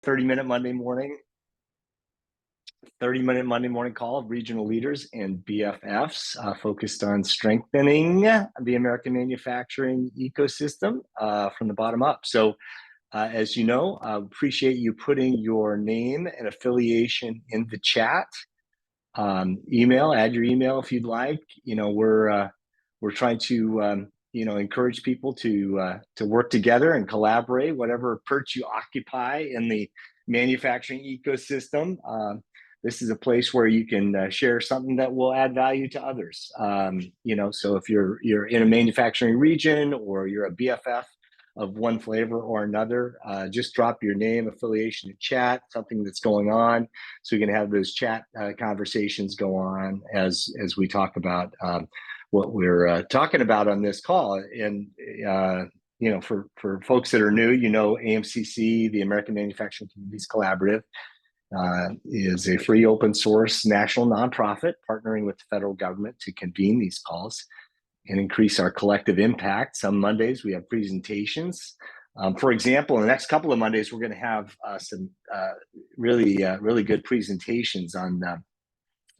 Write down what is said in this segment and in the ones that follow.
30-minute Monday morning call of regional leaders and BFFs focused on strengthening the American manufacturing ecosystem from the bottom up. So as you know, appreciate you putting your name and affiliation in the chat. Add your email if you'd like. We're trying to encourage people to work together and collaborate, whatever perch you occupy in the manufacturing ecosystem. This is a place where you can share something that will add value to others. So if you're in a manufacturing region or you're a BFF of one flavor or another, just drop your name, affiliation in chat, something that's going on, so we can have those chat conversations go on as we talk about what we're talking about on this call. And for folks that are new, AMCC, the American Manufacturing Communities Collaborative, is a free open source national nonprofit partnering with the federal government to convene these calls and increase our collective impact. Some Mondays we have presentations. For example, in the next couple of Mondays, we're going to have some really good presentations. On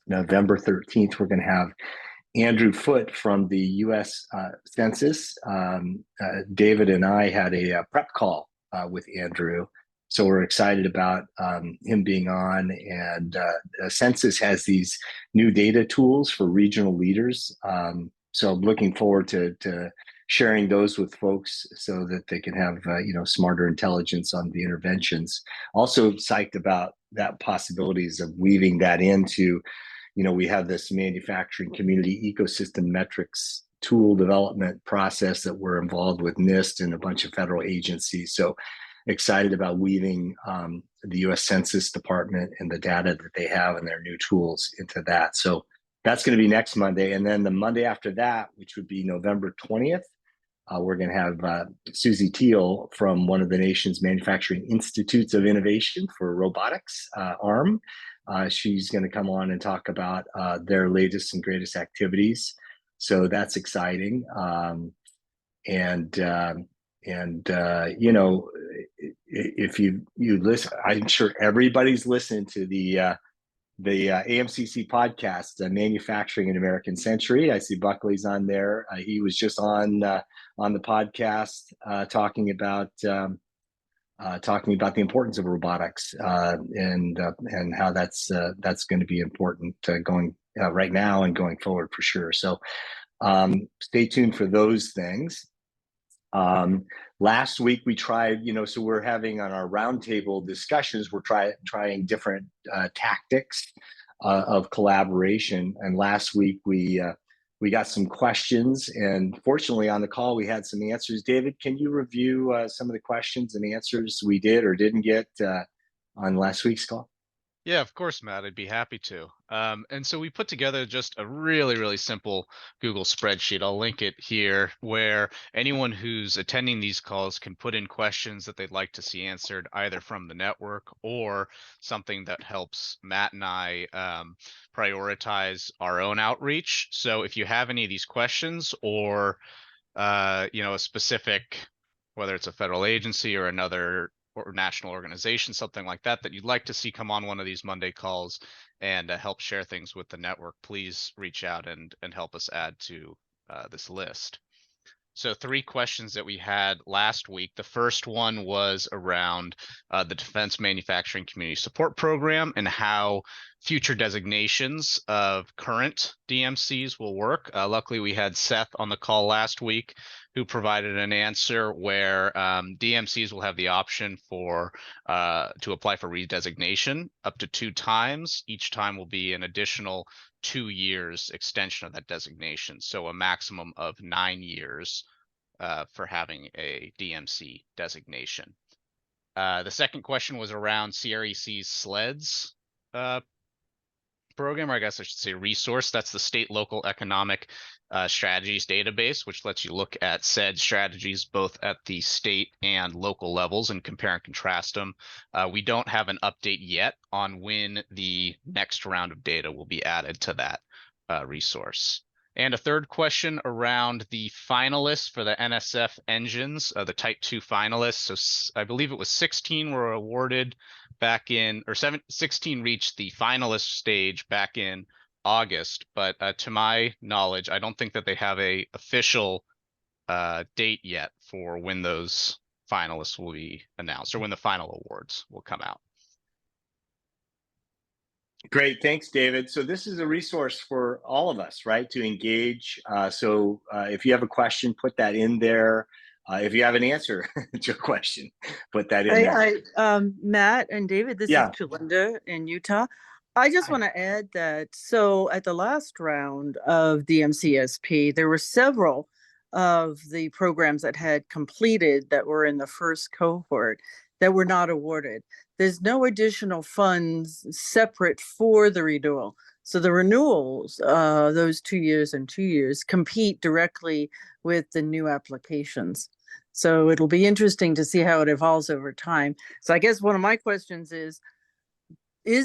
November 13th, we're going to have Andrew Foote from the U.S. Census. David and I had a prep call with Andrew. So we're excited about him being on, and Census has these new data tools for regional leaders. So I'm looking forward to sharing those with folks so that they can have smarter intelligence on the interventions. Also psyched about that possibilities of weaving that into, we have this manufacturing community ecosystem metrics tool development process that we're involved with NIST and a bunch of federal agencies. So excited about weaving the U.S. Census Department and the data that they have and their new tools into that. So that's going to be next Monday. And then the Monday after that, which would be November 20th, we're going to have Susie Teal from one of the nation's manufacturing institutes of innovation for robotics, ARM. She's going to come on and talk about their latest and greatest activities. So that's exciting. If you listen, I'm sure everybody's listened to the AMCC podcast, Manufacturing an American Century. I see Buckley's on there. He was just on the podcast talking about the importance of robotics and how that's going to be important going right now and going forward for sure. So stay tuned for those things. Last week we tried, so we're having on our roundtable discussions, we're trying different tactics of collaboration. And last week we got some questions, and fortunately on the call we had some answers. David, can you review some of the questions and answers we did or didn't get on last week's call? Yeah, of course, Matt, I'd be happy to. And so we put together just a really simple Google spreadsheet. I'll link it here, where anyone who's attending these calls can put in questions that they'd like to see answered either from the network or something that helps Matt and I prioritize our own outreach. So if you have any of these questions or a specific, whether it's a federal agency or another or national organization, something like that, that you'd like to see come on one of these Monday calls and help share things with the network, please reach out and help us add to this list. So 3 questions that we had last week. The first one was around the Defense Manufacturing Community Support Program and how future designations of current DMCs will work. Luckily, we had Seth on the call last week who provided an answer where DMCs will have the option to apply for redesignation up to 2 times. Each time will be an additional 2 years extension of that designation, so a maximum of 9 years for having a DMC designation. The second question was around CREC's SLEDS program, or I guess I should say resource. That's the State Local Economic Strategies database, which lets you look at said strategies both at the state and local levels and compare and contrast them. We don't have an update yet on when the next round of data will be added to that resource. And a third question around the finalists for the NSF engines, the Type 2 finalists. So I believe it was 16 were awarded back in, or 16 reached the finalist stage back in August. But to my knowledge, I don't think that they have a official date yet for when those finalists will be announced or when the final awards will come out. Great, thanks, David. So this is a resource for all of us, right, to engage. So if you have a question, put that in there. If you have an answer to a question, put that in there. Matt and David, this is Tulinda in Utah. I just want to add that, so at the last round of the MCSP, there were several of the programs that had completed that were in the first cohort that were not awarded. There's no additional funds separate for the renewal. So the renewals, those 2 years and 2 years, compete directly with the new applications. So it'll be interesting to see how it evolves over time. So I guess one of my questions is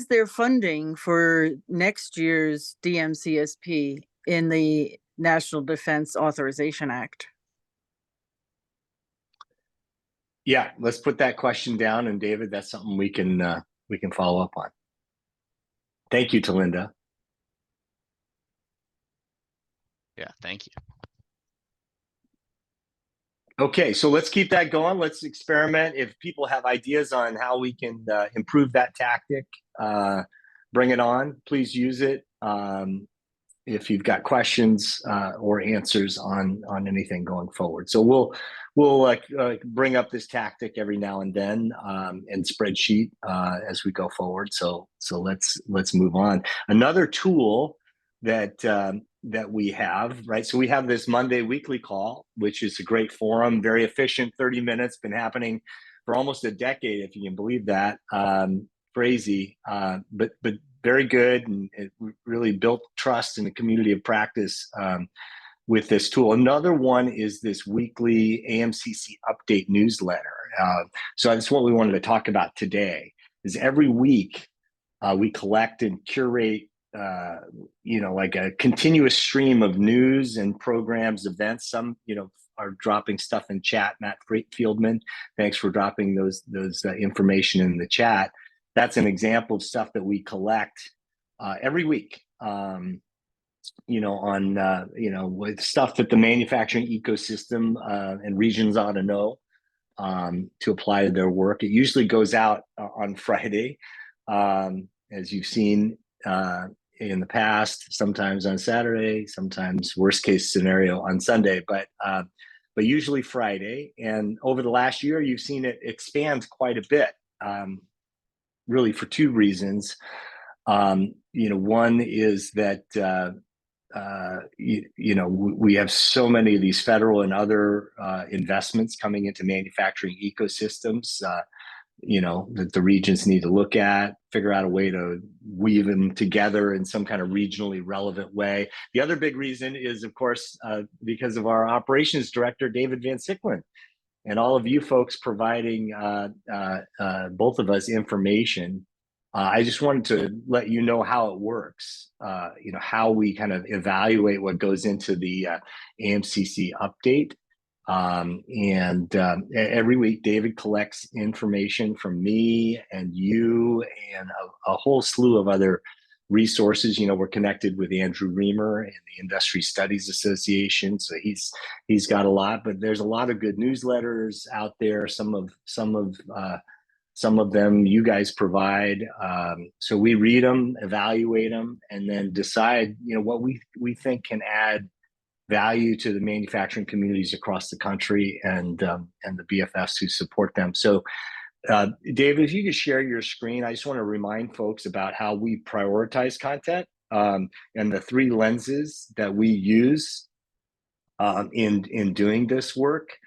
there funding for next year's DMCSP in the National Defense Authorization Act? Yeah, let's put that question down, and David, that's something we can follow up on. Thank you, Tulinda. Yeah, thank you. Okay, so let's keep that going. Let's experiment. If people have ideas on how we can improve that tactic, bring it on. Please use it. If you've got questions or answers on anything going forward. So we'll bring up this tactic every now and then and spreadsheet as we go forward. So let's move on. Another tool that we have, right? So we have this Monday weekly call, which is a great forum, very efficient, 30 minutes, been happening for almost a decade, if you can believe that. Crazy, but very good, and it really built trust in the community of practice with this tool. Another one is this weekly AMCC update newsletter. So that's what we wanted to talk about today. Is every week we collect and curate, like a continuous stream of news and programs, events. Some, are dropping stuff in chat. Matt Fieldman, thanks for dropping those information in the chat. That's an example of stuff that we collect every week, with stuff that the manufacturing ecosystem and regions ought to know to apply to their work. It usually goes out on Friday, as you've seen in the past, sometimes on Saturday, sometimes worst case scenario on Sunday, but usually Friday. And over the last year, you've seen it expand quite a bit. Really for two reasons. One is that we have so many of these federal and other investments coming into manufacturing ecosystems, that the regions need to look at, figure out a way to weave them together in some kind of regionally relevant way. The other big reason is, of course, because of our operations director, David Van Sicklen, and all of you folks providing both of us information. I just wanted to let you know how it works, how we kind of evaluate what goes into the AMCC update. And every week, David collects information from me and you and a whole slew of other resources. We're connected with Andrew Reamer and the Industry Studies Association, so he's got a lot. But there's a lot of good newsletters out there. Some of them you guys provide. So we read them, evaluate them, and then decide what we think can add value to the manufacturing communities across the country and the BFFs who support them. So David, if you could share your screen, I just want to remind folks about how we prioritize content and the three lenses that we use in doing this work.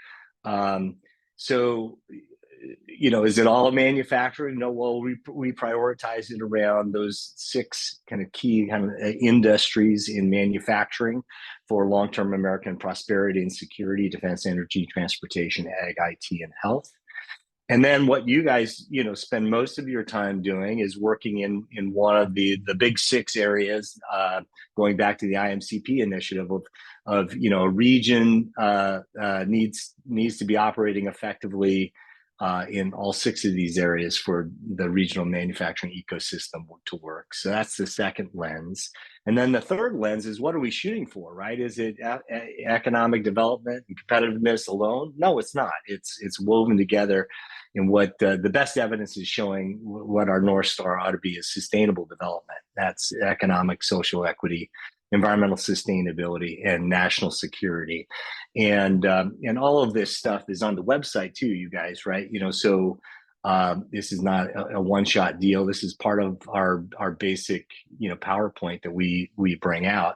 So, is it all manufacturing? No, well, we prioritize it around those six kind of key industries in manufacturing for long-term American prosperity and security: defense, energy, transportation, ag, IT, and health. And then what you guys, spend most of your time doing is working in one of the big 6 areas, going back to the IMCP initiative of a region needs to be operating effectively in all 6 of these areas for the regional manufacturing ecosystem to work. So that's the second lens. And then the third lens is, what are we shooting for, right? Is it economic development and competitiveness alone? No, it's not. It's woven together in what the best evidence is showing what our North Star ought to be is sustainable development. That's economic, social equity, environmental sustainability, and national security. And all of this stuff is on the website too, you guys, right? So this is not a one-shot deal. This is part of our basic, PowerPoint that we bring out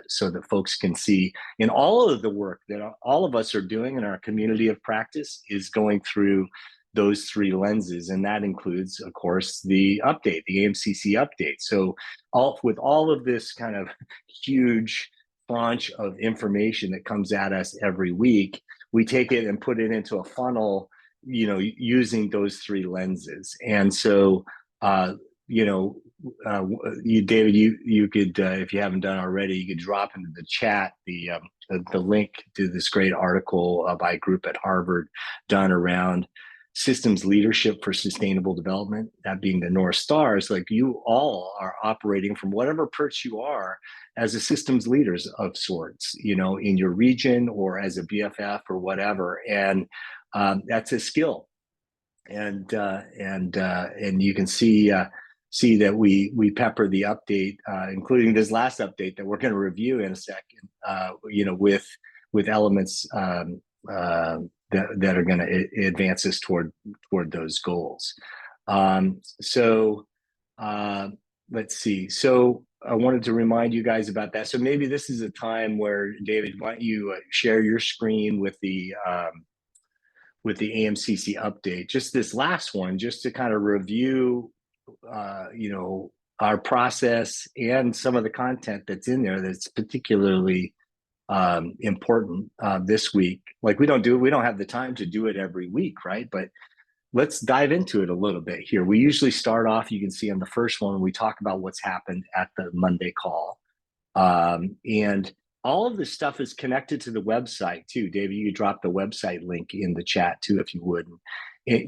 so that folks can see. In all of the work that all of us are doing in our community of practice is going through those 3 lenses, and that includes, of course, the AMCC update. So with all of this kind of huge tranche of information that comes at us every week, we take it and put it into a funnel, using those 3 lenses. And so, David, you could, if you haven't done already, you could drop into the chat the link to this great article by a group at Harvard done around systems leadership for sustainable development, that being the North Stars. Like, you all are operating from whatever perch you are as a systems leaders of sorts, in your region or as a BFF or whatever. And that's a skill. And you can see that we pepper the update, including this last update that we're going to review in a second, with elements that are going to advance us toward those goals. So let's see. So I wanted to remind you guys about that. So maybe this is a time where, David, why don't you share your screen with the AMCC update, just this last one, just to kind of review, our process and some of the content that's in there that's particularly important this week. Like, we don't have the time to do it every week, right? But let's dive into it a little bit here. We usually start off, you can see on the first one, we talk about what's happened at the Monday call. And all of this stuff is connected to the website too. David, you could drop the website link in the chat too, if you would.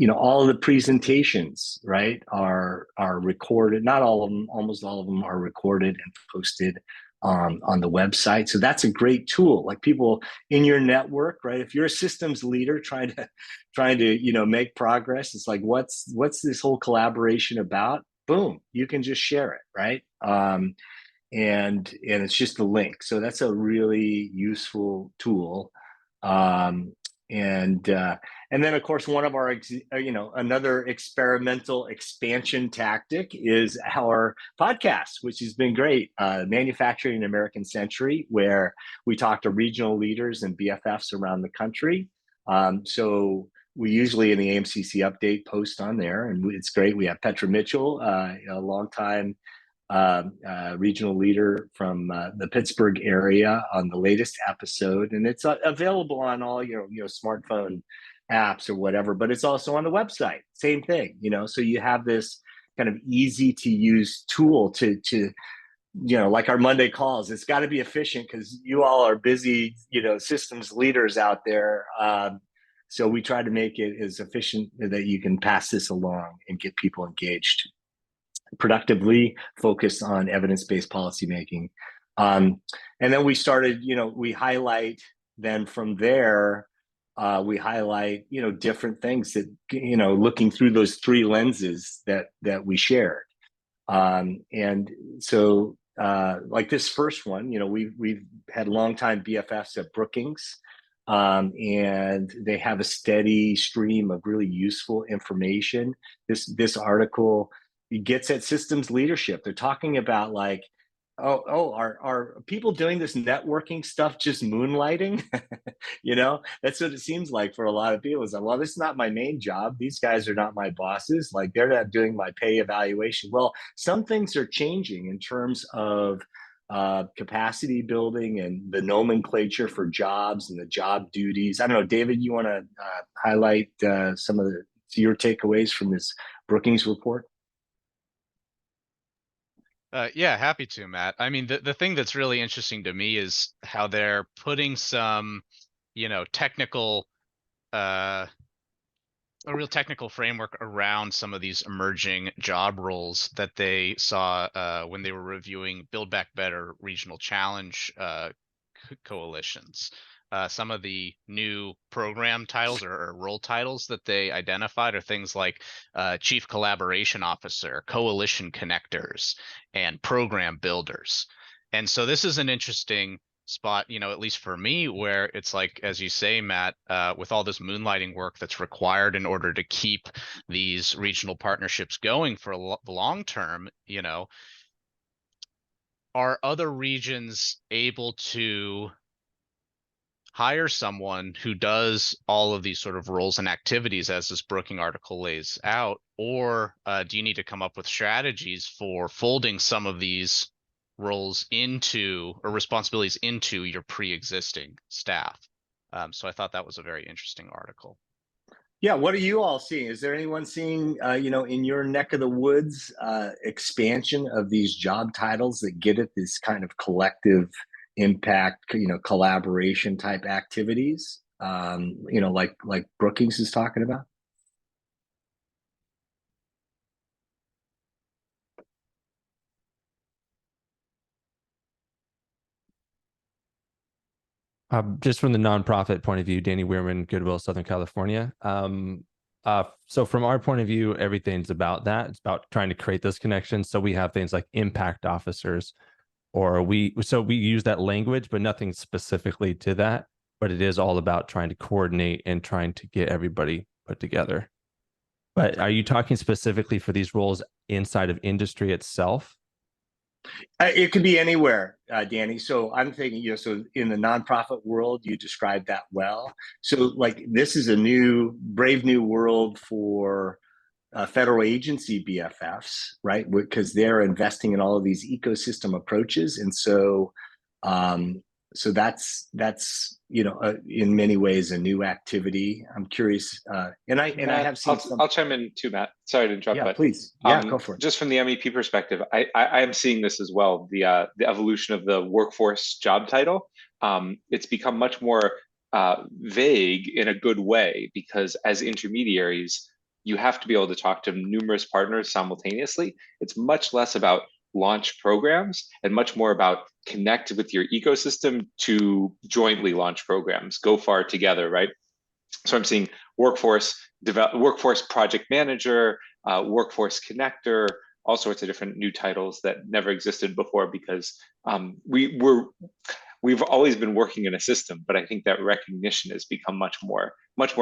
All of the presentations, right, are recorded. Not all of them, almost all of them are recorded and posted on the website. So that's a great tool. Like, people in your network, right? If you're a systems leader trying to make progress, it's like, what's this whole collaboration about? Boom, you can just share it, right? And it's just a link. So that's a really useful tool. And then, of course, one of our, another experimental expansion tactic is our podcast, which has been great, Manufacturing American Century, where we talk to regional leaders and BFFs around the country. So we usually, in the AMCC update, post on there, and it's great. We have Petra Mitchell, a longtime regional leader from the Pittsburgh area, on the latest episode, and it's available on all your smartphone apps or whatever, but it's also on the website, same thing. So you have this kind of easy to use tool to like our Monday calls. It's got to be efficient because you all are busy systems leaders out there, so we try to make it as efficient that you can pass this along and get people engaged productively, focused on evidence-based policymaking. And then we started, we highlight, then from there, we highlight, different things that, looking through those 3 lenses that we shared. And so like this first one, we've had longtime BFFs at Brookings, and they have a steady stream of really useful information. This article, it gets at systems leadership. They're talking about, like, are people doing this networking stuff just moonlighting? That's what it seems like for a lot of people. Is like, well, this is not my main job. These guys are not my bosses. Like, they're not doing my pay evaluation. Well, some things are changing in terms of capacity building and the nomenclature for jobs and the job duties. I don't know, David, you want to highlight some of your takeaways from this Brookings report? Yeah, happy to, Matt. I mean, the thing that's really interesting to me is how they're putting some, technical, a real technical framework around some of these emerging job roles that they saw when they were reviewing Build Back Better regional challenge coalitions. Some of the new program titles or role titles that they identified are things like Chief Collaboration Officer, Coalition Connectors, and Program Builders. And so this is an interesting spot, at least for me, where it's like, as you say, Matt, with all this moonlighting work that's required in order to keep these regional partnerships going for the long term, are other regions able to hire someone who does all of these sort of roles and activities as this Brooking article lays out, or do you need to come up with strategies for folding some of these roles into or responsibilities into your pre-existing staff? So I thought that was a very interesting article. Yeah, what are you all seeing? Is there anyone seeing, in your neck of the woods, expansion of these job titles that get at this kind of collective impact, collaboration type activities? Like Brookings is talking about? Just from the nonprofit point of view, Danny Weirman, Goodwill, Southern California. So from our point of view, everything's about that. It's about trying to create those connections. So we have things like impact officers, or we use that language, but nothing specifically to that. But it is all about trying to coordinate and trying to get everybody put together. But are you talking specifically for these roles inside of industry itself? It could be anywhere, Danny. So I'm thinking, so in the nonprofit world, you described that well. So like this is a brave new world for federal agency BFFs, right? Because they're investing in all of these ecosystem approaches, and so that's in many ways a new activity. I'm curious, and I have seen I'll chime in too, Matt. Sorry to interrupt. Yeah, but, please. Yeah, go for it. Just from the MEP perspective, I am seeing this as well. The evolution of the workforce job title. It's become much more vague in a good way, because as intermediaries, you have to be able to talk to numerous partners simultaneously. It's much less about launch programs and much more about connect with your ecosystem to jointly launch programs, go far together, right? So I'm seeing workforce project manager, workforce connector, all sorts of different new titles that never existed before, because we've always been working in a system, but I think that recognition has become much more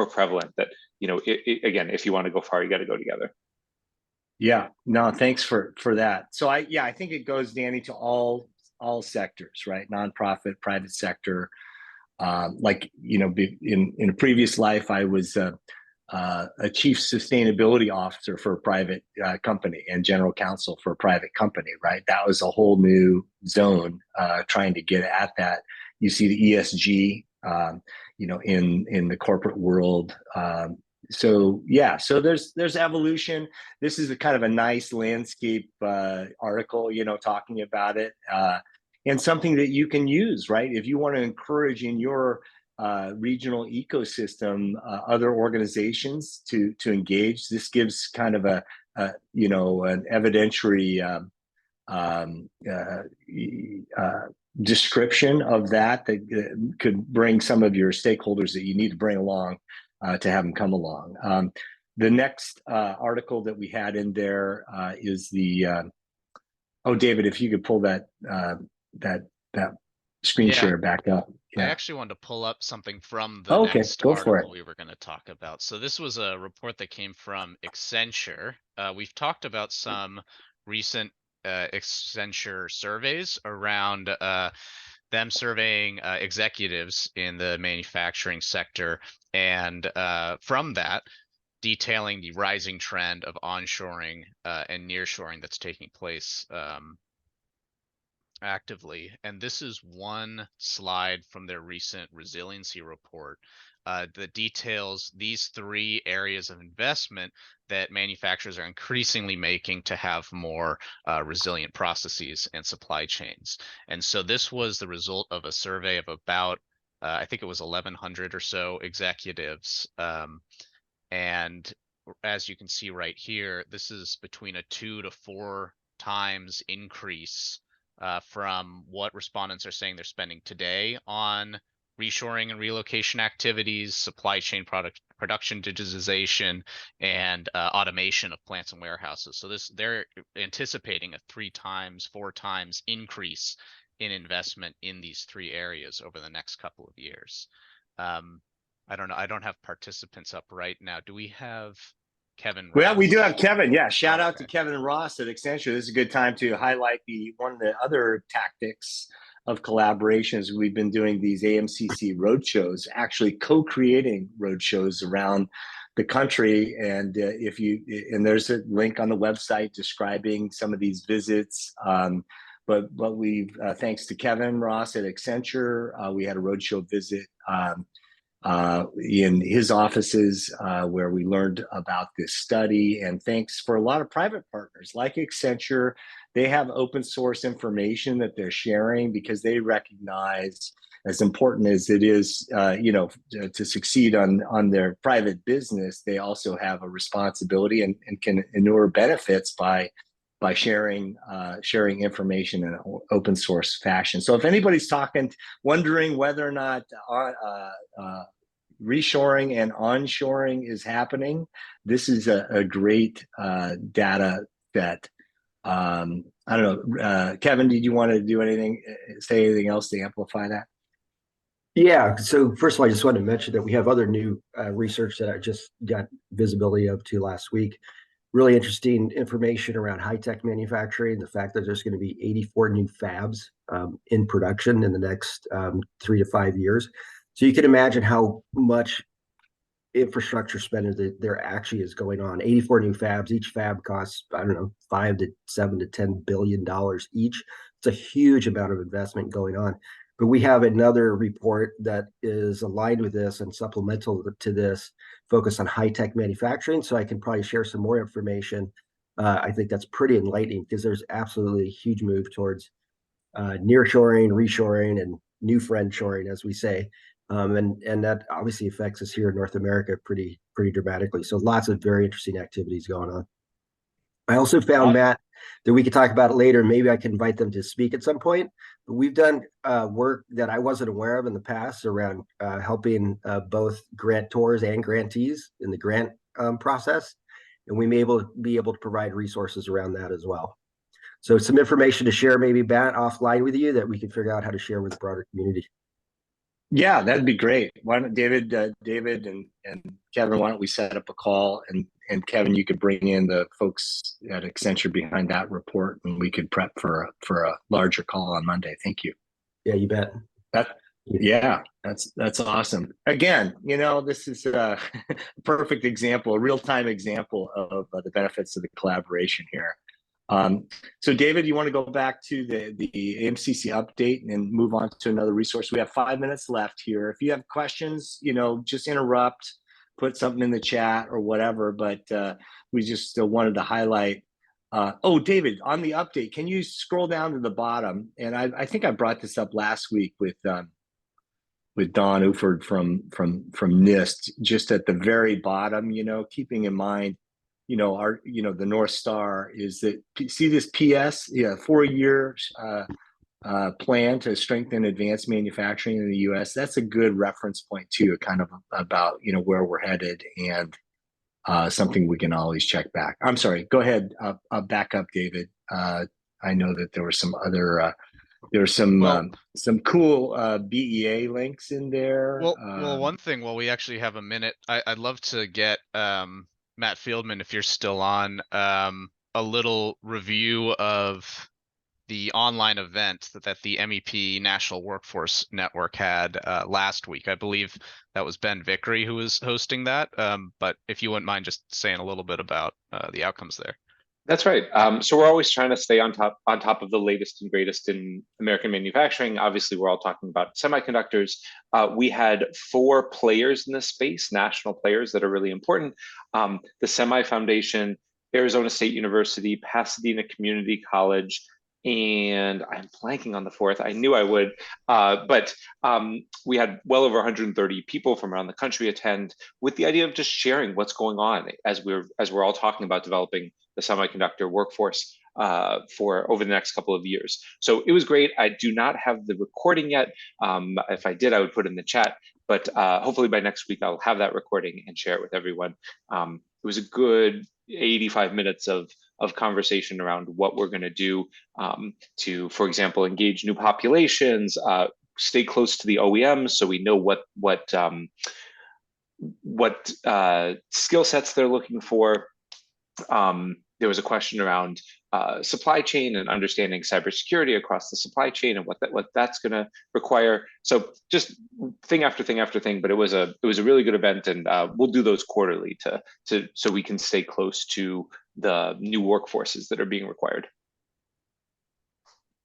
prevalent. That again, if you want to go far, you got to go together. Yeah, no, thanks for that. So I think it goes, Danny, to all sectors, right? Nonprofit, private sector. In a previous life, I was a chief sustainability officer for a private company and general counsel for a private company, right? That was a whole new zone trying to get at that. You see the ESG, in the corporate world. So there's evolution. This is a kind of a nice landscape article, talking about it, and something that you can use, right? If you want to encourage in your regional ecosystem other organizations to engage. This gives kind of an evidentiary description of that could bring some of your stakeholders that you need to bring along to have them come along. The next article that we had in there is the David, if you could pull that screen share back up. I actually wanted to pull up something from the next article we were going to talk about. So this was a report that came from Accenture. We've talked about some recent Accenture surveys around them surveying executives in the manufacturing sector, and from that, detailing the rising trend of onshoring and nearshoring that's taking place actively. And this is one slide from their recent resiliency report that details these 3 areas of investment that manufacturers are increasingly making to have more resilient processes and supply chains. And so this was the result of a survey of about, I think it was 1,100 or so executives. And as you can see right here, this is between a 2 to 4 times increase from what respondents are saying they're spending today on reshoring and relocation activities, supply chain production digitization, and automation of plants and warehouses. So they're anticipating a 3 times, 4 times increase in investment in these 3 areas over the next couple of years. I don't know. I don't have participants up right now. Do we have Kevin Ross? Well, we do have Kevin. Yeah, shout out to Kevin Ross at Accenture. This is a good time to highlight one of the other tactics of collaborations. We've been doing these AMCC roadshows, actually co-creating roadshows around the country. And there's a link on the website describing some of these visits. But we've thanks to Kevin Ross at Accenture, we had a roadshow visit in his offices where we learned about this study. And thanks for a lot of private partners like Accenture. They have open source information that they're sharing because they recognize, as important as it is, to succeed on their private business, they also have a responsibility and can inure benefits by sharing information in an open source fashion. So if anybody's wondering whether or not reshoring and onshoring is happening, this is a great data set. I don't know, Kevin, did you want to say anything else to amplify that? Yeah, so first of all, I just wanted to mention that we have other new research that I just got visibility of to last week. Really interesting information around high-tech manufacturing, the fact that there's going to be 84 new fabs in production in the next 3 to 5 years. So you can imagine how much infrastructure spending there actually is going on. 84 new fabs, each fab costs, I don't know, $5 to $7 to $10 billion each. It's a huge amount of investment going on. But we have another report that is aligned with this and supplemental to this, focused on high-tech manufacturing. So I can probably share some more information. I think that's pretty enlightening because there's absolutely a huge move towards nearshoring, reshoring, and new friendshoring, as we say. And that obviously affects us here in North America pretty dramatically. So lots of very interesting activities going on. I also found, Matt, that we could talk about it later. Maybe I can invite them to speak at some point. But we've done work that I wasn't aware of in the past around helping both grantors and grantees in the grant process. And we may be able to provide resources around that as well. So some information to share, maybe, Matt, offline with you that we can figure out how to share with the broader community. Yeah, that'd be great. Why don't David and Kevin, why don't we set up a call, and Kevin, you could bring in the folks at Accenture behind that report, and we could prep for a larger call on Monday. Thank you. Yeah, you bet. That's awesome. Again, this is a perfect example, a real-time example of the benefits of the collaboration here. So David, you want to go back to the AMCC update and move on to another resource? We have 5 minutes left here. If you have questions, just interrupt, put something in the chat or whatever, but we just still wanted to highlight. David, on the update, can you scroll down to the bottom? And I think I brought this up last week with Don Uford from NIST, just at the very bottom, keeping in mind, the North Star is that, see this PS, 4 years plan to strengthen advanced manufacturing in the U.S. That's a good reference point too, kind of about, where we're headed, and something we can always check back. I'm sorry, go ahead, back up, David. I know that there were some other, some cool BEA links in there. Well, one thing, while we actually have a minute, I'd love to get Matt Fieldman, if you're still on, a little review of the online event that the MEP National Workforce Network had last week. I believe that was Ben Vickery who was hosting that. But if you wouldn't mind just saying a little bit about the outcomes there. That's right. So we're always trying to stay on top of the latest and greatest in American manufacturing. Obviously, we're all talking about semiconductors. We had 4 players in this space, national players that are really important. The Semi Foundation, Arizona State University, Pasadena Community College, and I'm blanking on the 4th. I knew I would, but we had well over 130 people from around the country attend, with the idea of just sharing what's going on as we're all talking about developing the semiconductor workforce for over the next couple of years. So it was great. I do not have the recording yet. If I did, I would put it in the chat, but hopefully by next week, I'll have that recording and share it with everyone. It was a good 85 minutes of conversation around what we're going to do to, for example, engage new populations, stay close to the OEMs so we know what skill sets they're looking for. There was a question around supply chain and understanding cybersecurity across the supply chain and what that's going to require. So just thing after thing after thing, but it was a really good event, and we'll do those quarterly so we can stay close to the new workforces that are being required.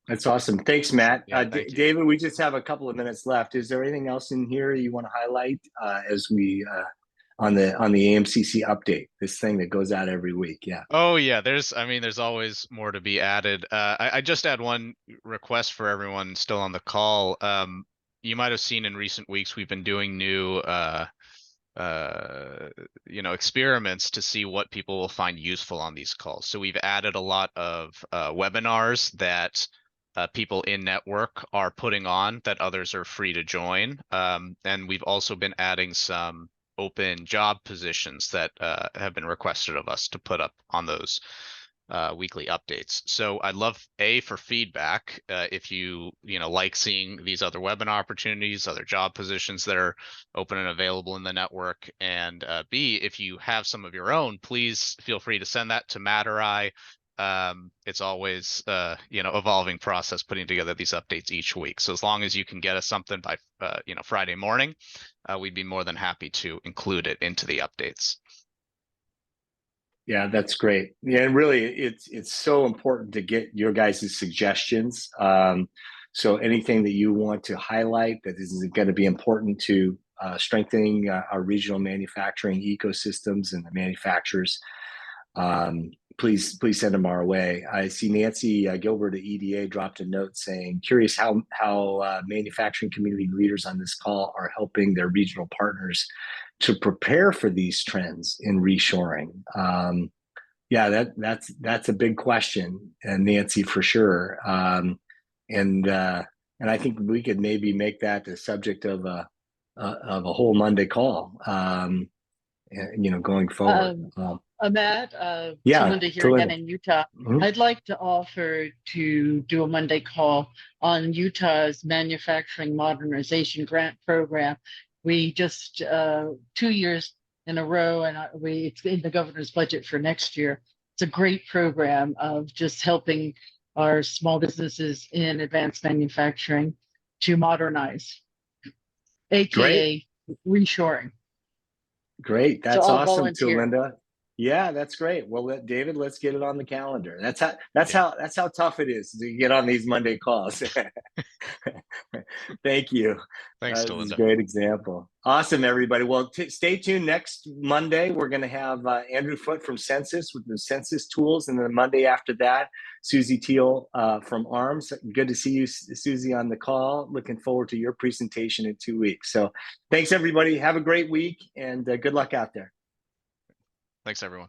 That's awesome. Thanks, Matt. Yeah, thank you. David, we just have a couple of minutes left. Is there anything else in here you want to highlight as we on the AMCC update, this thing that goes out every week? Yeah. Oh yeah, there's always more to be added. I just had one request for everyone still on the call. You might have seen in recent weeks we've been doing new experiments to see what people will find useful on these calls. So we've added a lot of webinars that people in network are putting on that others are free to join. And we've also been adding some open job positions that have been requested of us to put up on those weekly updates. So I'd love for feedback if you like seeing these other webinar opportunities, other job positions that are open and available in the network, and B, if you have some of your own, please feel free to send that to Matt or I. It's always evolving process putting together these updates each week. So as long as you can get us something by Friday morning, we'd be more than happy to include it into the updates. Yeah, that's great. Yeah, and really, it's so important to get your guys' suggestions. So anything that you want to highlight that is going to be important to strengthening our regional manufacturing ecosystems and the manufacturers, please send them our way. I see Nancy Gilbert at EDA dropped a note saying, curious how manufacturing community leaders on this call are helping their regional partners to prepare for these trends in reshoring. Yeah, that's a big question, and Nancy, for sure. And I think we could maybe make that the subject of a whole Monday call. Going forward. Matt, yeah, Linda here again in Utah. Mm-hmm. I'd like to offer to do a Monday call on Utah's manufacturing modernization grant program. We just 2 years in a row, and it's in the governor's budget for next year. It's a great program of just helping our small businesses in advanced manufacturing to modernize, aka reshoring. Great, that's so awesome, too, Linda. Yeah, that's great. Well, David, let's get it on the calendar. That's how tough it is to get on these Monday calls. Thank you. Thanks, This is Linda. a great example. Awesome, everybody. Well, stay tuned. Next Monday, we're going to have Andrew Foote from Census with the Census tools, and then the Monday after that, Susie Teal from ARMS. Good to see you, Susie, on the call. Looking forward to your presentation in 2 weeks. So thanks, everybody. Have a great week, and good luck out there. Thanks, everyone.